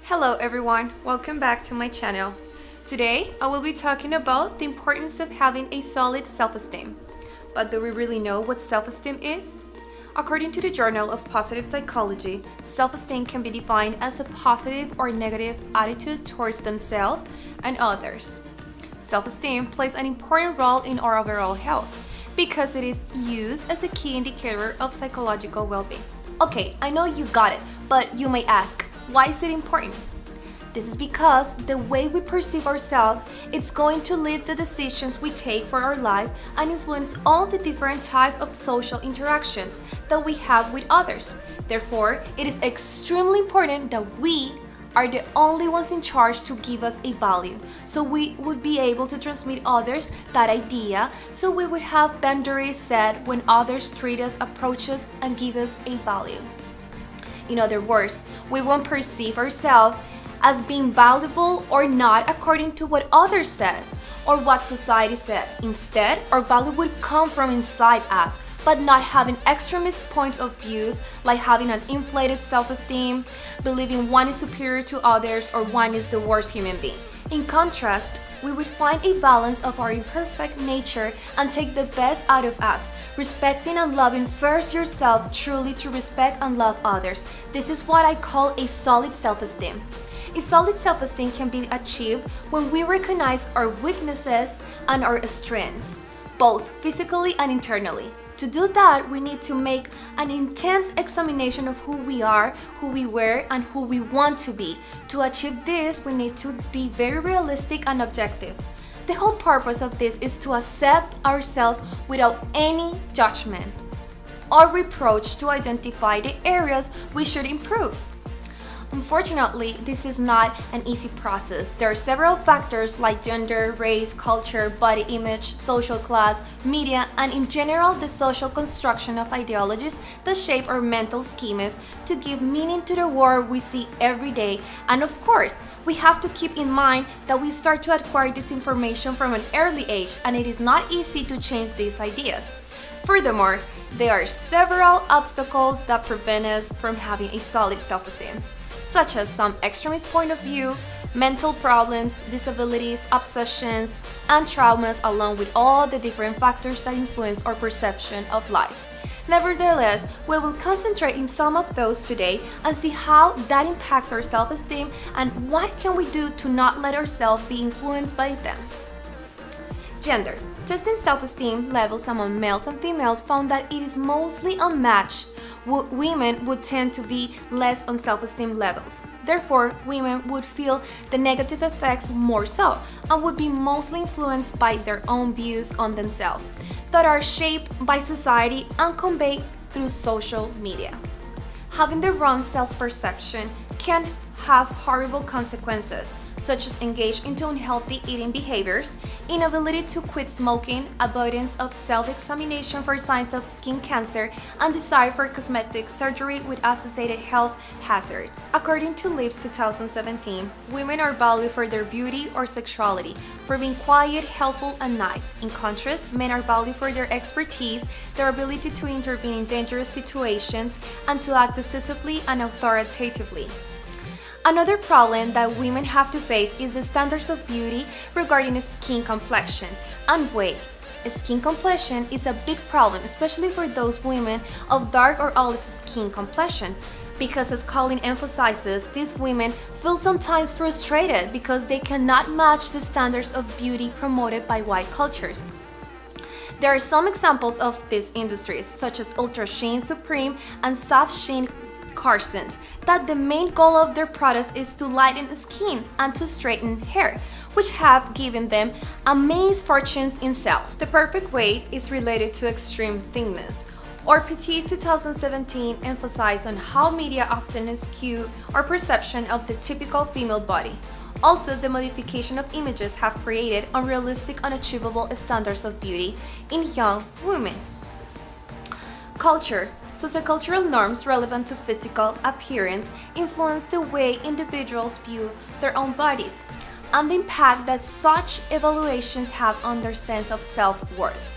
Hello everyone, welcome back to my channel. Today I will be talking about the importance of having a solid self-esteem. But do we really know what self-esteem is? According to the Journal of Positive Psychology, self-esteem can be defined as a positive or negative attitude towards themselves and others. Self-esteem plays an important role in our overall health because it is used as a key indicator of psychological well-being. Okay, I know you got it, but you may ask, why is it important? This is because the way we perceive ourselves, it's going to lead the decisions we take for our life and influence all the different types of social interactions that we have with others. Therefore, it is extremely important that we are the only ones in charge to give us a value. So we would be able to transmit others that idea, so we would have boundaries set when others treat us, approach us, and give us a value. In other words, we won't perceive ourselves as being valuable or not according to what others says or what society said. Instead, our value would come from inside us, but not having extremist points of views like having an inflated self-esteem, believing one is superior to others or one is the worst human being. In contrast, we would find a balance of our imperfect nature and take the best out of us, respecting and loving first yourself truly to respect and love others. This is what I call a solid self-esteem. A solid self-esteem can be achieved when we recognize our weaknesses and our strengths, both physically and internally. To do that, we need to make an intense examination of who we are, who we were, and who we want to be. To achieve this, we need to be very realistic and objective. The whole purpose of this is to accept ourselves without any judgment or reproach, to identify the areas we should improve. Unfortunately, this is not an easy process. There are several factors like gender, race, culture, body image, social class, media, and in general the social construction of ideologies that shape our mental schemas to give meaning to the world we see every day. And of course, we have to keep in mind that we start to acquire this information from an early age, and it is not easy to change these ideas. Furthermore, there are several obstacles that prevent us from having a solid self-esteem, such as some extremist point of view, mental problems, disabilities, obsessions, and traumas, along with all the different factors that influence our perception of life. Nevertheless, we will concentrate in some of those today and see how that impacts our self-esteem and what can we do to not let ourselves be influenced by them. Gender. Testing self-esteem levels among males and females found that it is mostly unmatched. Women would tend to be less on self-esteem levels. Therefore, women would feel the negative effects more so and would be mostly influenced by their own views on themselves that are shaped by society and conveyed through social media. Having the wrong self-perception can have horrible consequences, such as engage into unhealthy eating behaviors, inability to quit smoking, avoidance of self-examination for signs of skin cancer, and desire for cosmetic surgery with associated health hazards. According to Lips 2017, women are valued for their beauty or sexuality, for being quiet, helpful, and nice. In contrast, men are valued for their expertise, their ability to intervene in dangerous situations, and to act decisively and authoritatively. Another problem that women have to face is the standards of beauty regarding skin complexion and weight. Skin complexion is a big problem, especially for those women of dark or olive skin complexion, because as Colin emphasizes, these women feel sometimes frustrated because they cannot match the standards of beauty promoted by white cultures. There are some examples of these industries, such as Ultra Sheen Supreme and Soft Sheen Carson, that the main goal of their products is to lighten skin and to straighten hair, which have given them immense fortunes in sales. The perfect weight is related to extreme thinness. Or Petite 2017 emphasized on how media often skew our perception of the typical female body. Also, the modification of images have created unrealistic, unachievable standards of beauty in young women. Culture. Sociocultural norms relevant to physical appearance influence the way individuals view their own bodies and the impact that such evaluations have on their sense of self-worth.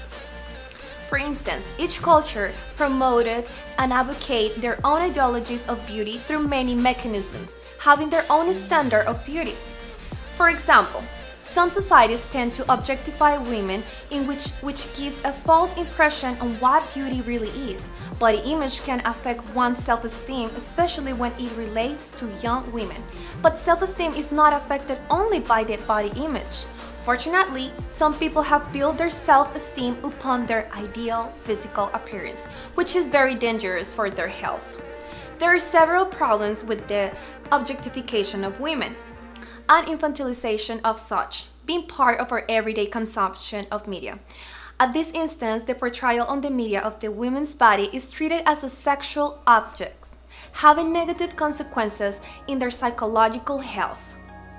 For instance, each culture promoted and advocated their own ideologies of beauty through many mechanisms. having their own standard of beauty. For example, some societies tend to objectify women which gives a false impression on what beauty really is. Body image can affect one's self-esteem, especially when it relates to young women. But self-esteem is not affected only by the body image. Fortunately, some people have built their self-esteem upon their ideal physical appearance, which is very dangerous for their health. There are several problems with the objectification of women and infantilization of such, being part of our everyday consumption of media. At this instance, the portrayal on the media of the women's body is treated as a sexual object, having negative consequences in their psychological health.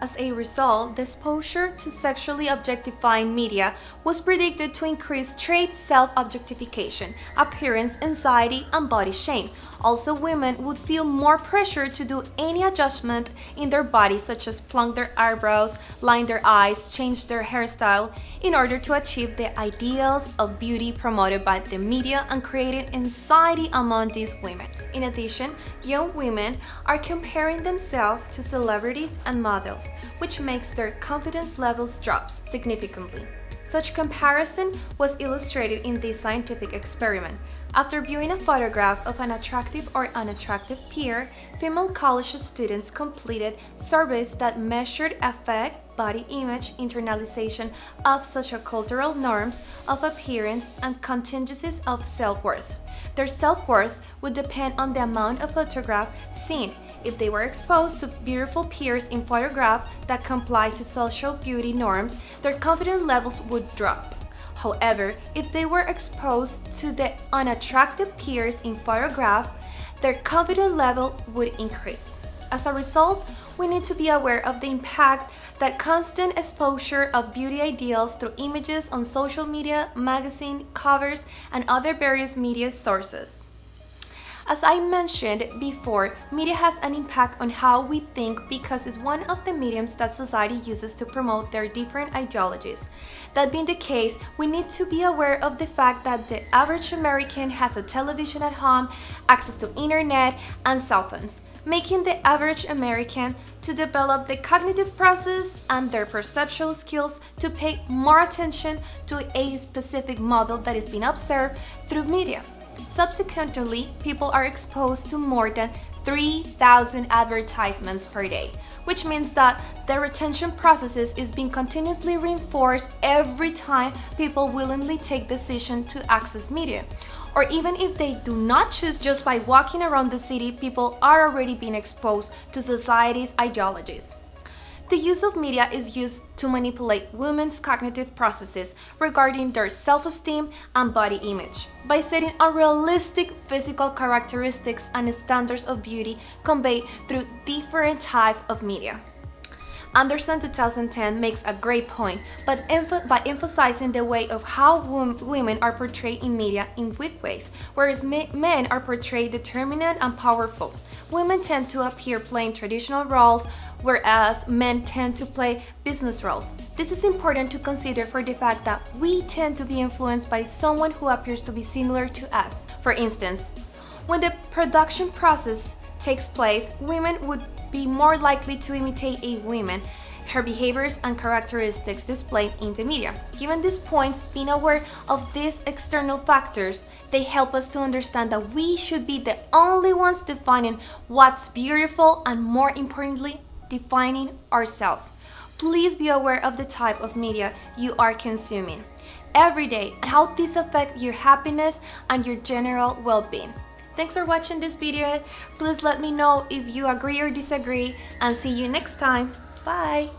As a result, the exposure to sexually objectifying media was predicted to increase trait self-objectification, appearance anxiety, and body shame. Also, women would feel more pressure to do any adjustment in their body, such as plunk their eyebrows, line their eyes, change their hairstyle, in order to achieve the ideals of beauty promoted by the media and creating anxiety among these women. In addition, young women are comparing themselves to celebrities and models, which makes their confidence levels drop significantly. Such comparison was illustrated in this scientific experiment. After viewing a photograph of an attractive or unattractive peer, female college students completed surveys that measured affect, body image, internalization of sociocultural norms of appearance, and contingencies of self-worth. Their self-worth would depend on the amount of photographs seen. If they were exposed to beautiful peers in photographs that comply to social beauty norms, their confidence levels would drop. However, if they were exposed to the unattractive peers in photographs, their confidence level would increase. As a result, we need to be aware of the impact that constant exposure of beauty ideals through images on social media, magazine covers, and other various media sources. As I mentioned before, media has an impact on how we think because it's one of the mediums that society uses to promote their different ideologies. That being the case, we need to be aware of the fact that the average American has a television at home, access to internet, and cell phones, making the average American to develop the cognitive process and their perceptual skills to pay more attention to a specific model that is being observed through media. Subsequently, people are exposed to more than 3,000 advertisements per day, which means that the retention processes is being continuously reinforced every time people willingly take decision to access media. Or even if they do not choose, just by walking around the city, people are already being exposed to society's ideologies. The use of media is used to manipulate women's cognitive processes regarding their self-esteem and body image by setting unrealistic physical characteristics and standards of beauty conveyed through different types of media. Anderson 2010 makes a great point, but by emphasizing the way of how women are portrayed in media in weak ways, whereas men are portrayed determined and powerful. Women tend to appear playing traditional roles, whereas men tend to play business roles. This is important to consider for the fact that we tend to be influenced by someone who appears to be similar to us. For instance, when the production process takes place, women would be more likely to imitate a woman, her behaviors and characteristics displayed in the media. Given these points, being aware of these external factors, they help us to understand that we should be the only ones defining what's beautiful and, more importantly, defining ourselves. Please be aware of the type of media you are consuming every day and how this affects your happiness and your general well-being. Thanks for watching this video. Please let me know if you agree or disagree, and see you next time. Bye!